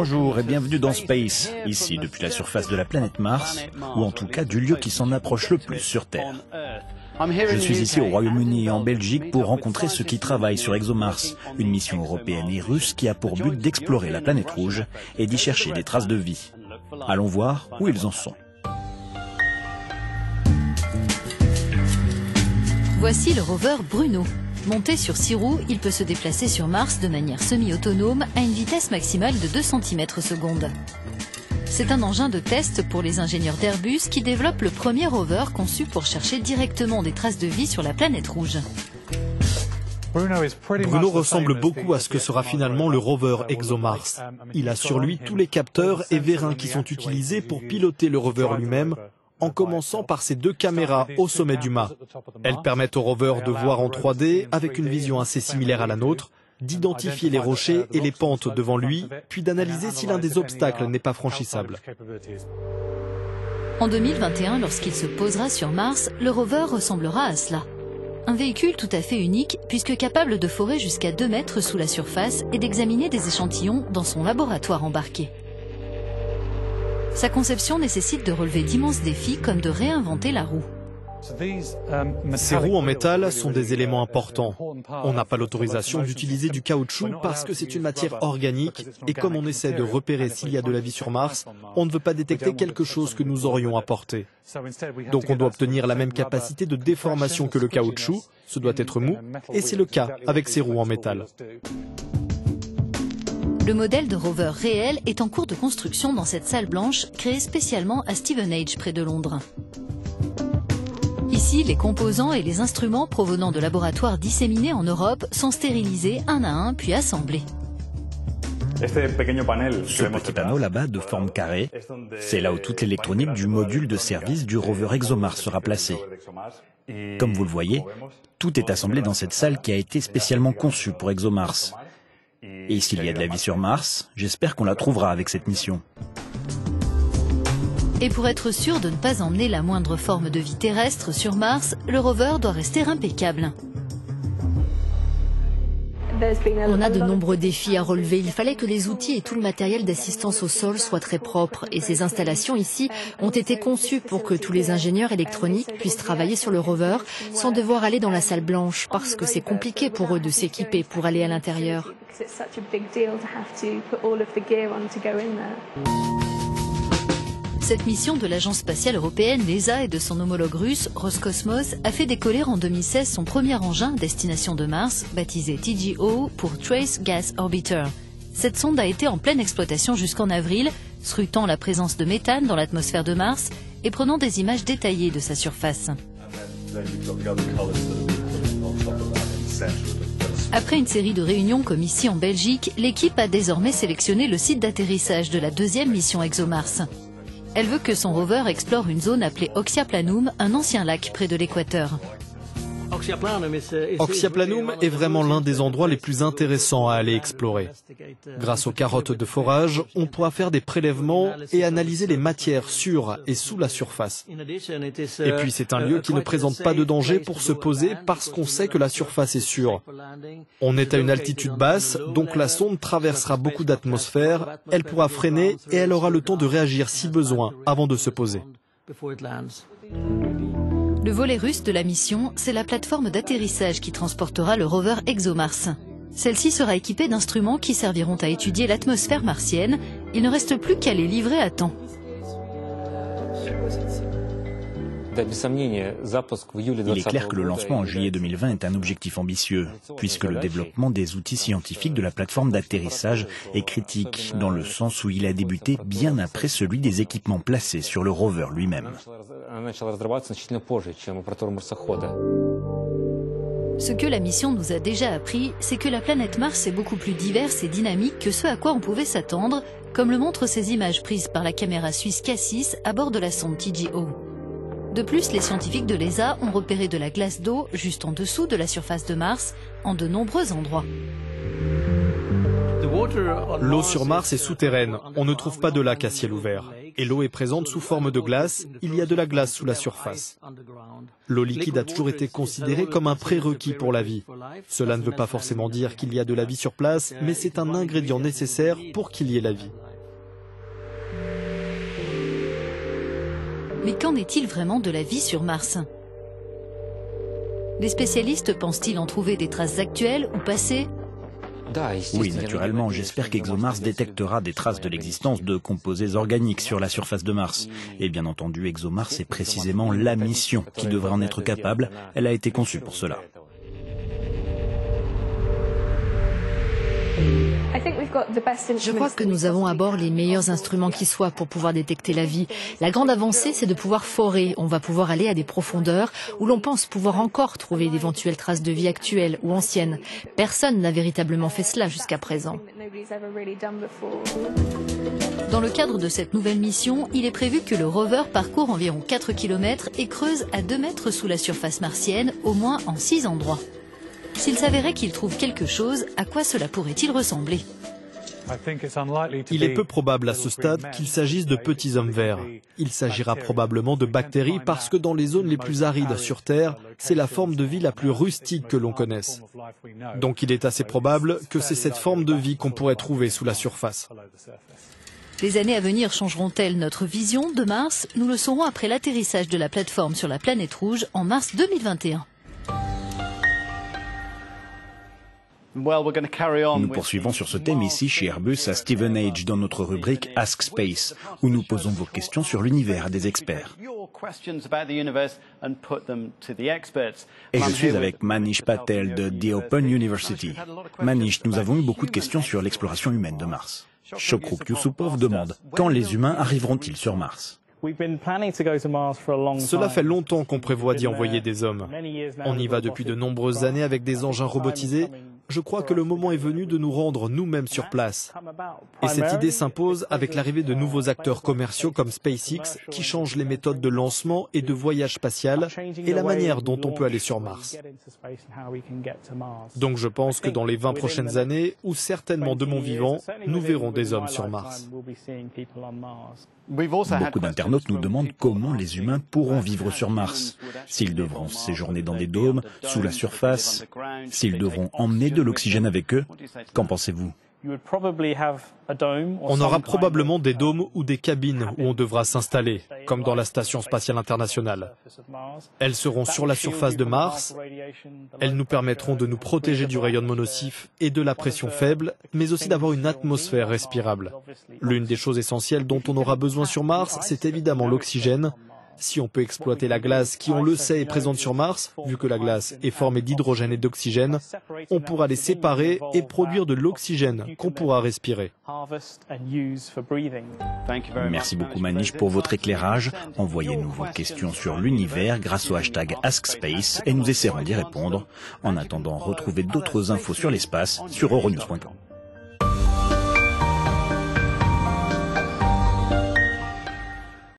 Bonjour et bienvenue dans Space, ici depuis la surface de la planète Mars, ou en tout cas du lieu qui s'en approche le plus sur Terre. Je suis ici au Royaume-Uni et en Belgique pour rencontrer ceux qui travaillent sur ExoMars, une mission européenne et russe qui a pour but d'explorer la planète rouge et d'y chercher des traces de vie. Allons voir où ils en sont. Voici le rover Bruno. Monté sur 6 roues, il peut se déplacer sur Mars de manière semi-autonome à une vitesse maximale de 2 cm/s. C'est un engin de test pour les ingénieurs d'Airbus qui développent le premier rover conçu pour chercher directement des traces de vie sur la planète rouge. Bruno ressemble beaucoup à ce que sera finalement le rover ExoMars. Il a sur lui tous les capteurs et vérins qui sont utilisés pour piloter le rover lui-même, en commençant par ces 2 caméras au sommet du mât. Elles permettent au rover de voir en 3D, avec une vision assez similaire à la nôtre, d'identifier les rochers et les pentes devant lui, puis d'analyser si l'un des obstacles n'est pas franchissable. En 2021, lorsqu'il se posera sur Mars, le rover ressemblera à cela. Un véhicule tout à fait unique, puisque capable de forer jusqu'à 2 mètres sous la surface et d'examiner des échantillons dans son laboratoire embarqué. Sa conception nécessite de relever d'immenses défis comme de réinventer la roue. Ces roues en métal sont des éléments importants. On n'a pas l'autorisation d'utiliser du caoutchouc parce que c'est une matière organique et comme on essaie de repérer s'il y a de la vie sur Mars, on ne veut pas détecter quelque chose que nous aurions apporté. Donc on doit obtenir la même capacité de déformation que le caoutchouc, ce doit être mou, et c'est le cas avec ces roues en métal. Le modèle de rover réel est en cours de construction dans cette salle blanche créée spécialement à Stevenage près de Londres. Ici, les composants et les instruments provenant de laboratoires disséminés en Europe sont stérilisés un à un puis assemblés. Ce petit panneau là-bas de forme carrée, c'est là où toute l'électronique du module de service du rover ExoMars sera placée. Comme vous le voyez, tout est assemblé dans cette salle qui a été spécialement conçue pour ExoMars. Et s'il y a de la vie sur Mars, j'espère qu'on la trouvera avec cette mission. Et pour être sûr de ne pas emmener la moindre forme de vie terrestre sur Mars, le rover doit rester impeccable. On a de nombreux défis à relever. Il fallait que les outils et tout le matériel d'assistance au sol soient très propres. Et ces installations ici ont été conçues pour que tous les ingénieurs électroniques puissent travailler sur le rover sans devoir aller dans la salle blanche, parce que c'est compliqué pour eux de s'équiper pour aller à l'intérieur. Cette mission de l'Agence spatiale européenne, l'ESA, et de son homologue russe, Roscosmos, a fait décoller en 2016 son premier engin à destination de Mars, baptisé TGO pour Trace Gas Orbiter. Cette sonde a été en pleine exploitation jusqu'en avril, scrutant la présence de méthane dans l'atmosphère de Mars et prenant des images détaillées de sa surface. Après une série de réunions comme ici en Belgique, l'équipe a désormais sélectionné le site d'atterrissage de la 2e mission ExoMars. Elle veut que son rover explore une zone appelée Oxyaplanum, un ancien lac près de l'équateur. Oxyaplanum est vraiment l'un des endroits les plus intéressants à aller explorer. Grâce aux carottes de forage, on pourra faire des prélèvements et analyser les matières sur et sous la surface. Et puis c'est un lieu qui ne présente pas de danger pour se poser parce qu'on sait que la surface est sûre. On est à une altitude basse, donc la sonde traversera beaucoup d'atmosphère, elle pourra freiner et elle aura le temps de réagir si besoin avant de se poser. Le volet russe de la mission, c'est la plateforme d'atterrissage qui transportera le rover ExoMars. Celle-ci sera équipée d'instruments qui serviront à étudier l'atmosphère martienne. Il ne reste plus qu'à les livrer à temps. Il est clair que le lancement en juillet 2020 est un objectif ambitieux, puisque le développement des outils scientifiques de la plateforme d'atterrissage est critique, dans le sens où il a débuté bien après celui des équipements placés sur le rover lui-même. Ce que la mission nous a déjà appris, c'est que la planète Mars est beaucoup plus diverse et dynamique que ce à quoi on pouvait s'attendre, comme le montrent ces images prises par la caméra suisse Cassis à bord de la sonde TGO. De plus, les scientifiques de l'ESA ont repéré de la glace d'eau juste en dessous de la surface de Mars, en de nombreux endroits. L'eau sur Mars est souterraine, on ne trouve pas de lac à ciel ouvert. Et l'eau est présente sous forme de glace, il y a de la glace sous la surface. L'eau liquide a toujours été considérée comme un prérequis pour la vie. Cela ne veut pas forcément dire qu'il y a de la vie sur place, mais c'est un ingrédient nécessaire pour qu'il y ait la vie. Mais qu'en est-il vraiment de la vie sur Mars? Les spécialistes pensent-ils en trouver des traces actuelles ou passées? Oui, naturellement, j'espère qu'ExoMars détectera des traces de l'existence de composés organiques sur la surface de Mars. Et bien entendu, ExoMars est précisément la mission qui devrait en être capable. Elle a été conçue pour cela. Je crois que nous avons à bord les meilleurs instruments qui soient pour pouvoir détecter la vie. La grande avancée, c'est de pouvoir forer. On va pouvoir aller à des profondeurs où l'on pense pouvoir encore trouver d'éventuelles traces de vie actuelles ou anciennes. Personne n'a véritablement fait cela jusqu'à présent. Dans le cadre de cette nouvelle mission, il est prévu que le rover parcourt environ 4 km et creuse à 2 mètres sous la surface martienne, au moins en 6 endroits. S'il s'avérait qu'il trouve quelque chose, à quoi cela pourrait-il ressembler? Il est peu probable à ce stade qu'il s'agisse de petits hommes verts. Il s'agira probablement de bactéries parce que dans les zones les plus arides sur Terre, c'est la forme de vie la plus rustique que l'on connaisse. Donc il est assez probable que c'est cette forme de vie qu'on pourrait trouver sous la surface. Les années à venir changeront-elles notre vision de Mars? Nous le saurons après l'atterrissage de la plateforme sur la planète rouge en mars 2021. Nous poursuivons sur ce thème ici chez Airbus à Steven Age dans notre rubrique Ask Space, où nous posons vos questions sur l'univers à des experts. Et je suis avec Manish Patel de The Open University. Manish, nous avons eu beaucoup de questions sur l'exploration humaine de Mars. Chokrouk Yusupov demande « Quand les humains arriveront-ils sur Mars ?» Cela fait longtemps qu'on prévoit d'y envoyer des hommes. On y va depuis de nombreuses années avec des engins robotisés. Je crois que le moment est venu de nous rendre nous-mêmes sur place. Et cette idée s'impose avec l'arrivée de nouveaux acteurs commerciaux comme SpaceX qui changent les méthodes de lancement et de voyage spatial et la manière dont on peut aller sur Mars. Donc je pense que dans les 20 prochaines années, ou certainement de mon vivant, nous verrons des hommes sur Mars. Beaucoup d'internautes nous demandent comment les humains pourront vivre sur Mars. S'ils devront séjourner dans des dômes, sous la surface, s'ils devront emmener de l'oxygène avec eux. Qu'en pensez-vous? On aura probablement des dômes ou des cabines où on devra s'installer, comme dans la Station spatiale internationale. Elles seront sur la surface de Mars. Elles nous permettront de nous protéger du rayonnement nocif et de la pression faible, mais aussi d'avoir une atmosphère respirable. L'une des choses essentielles dont on aura besoin sur Mars, c'est évidemment l'oxygène. Si on peut exploiter la glace qui, on le sait, est présente sur Mars, vu que la glace est formée d'hydrogène et d'oxygène, on pourra les séparer et produire de l'oxygène qu'on pourra respirer. Merci beaucoup Manish pour votre éclairage. Envoyez-nous vos questions sur l'univers grâce au hashtag AskSpace et nous essaierons d'y répondre. En attendant, retrouvez d'autres infos sur l'espace sur euronews.com.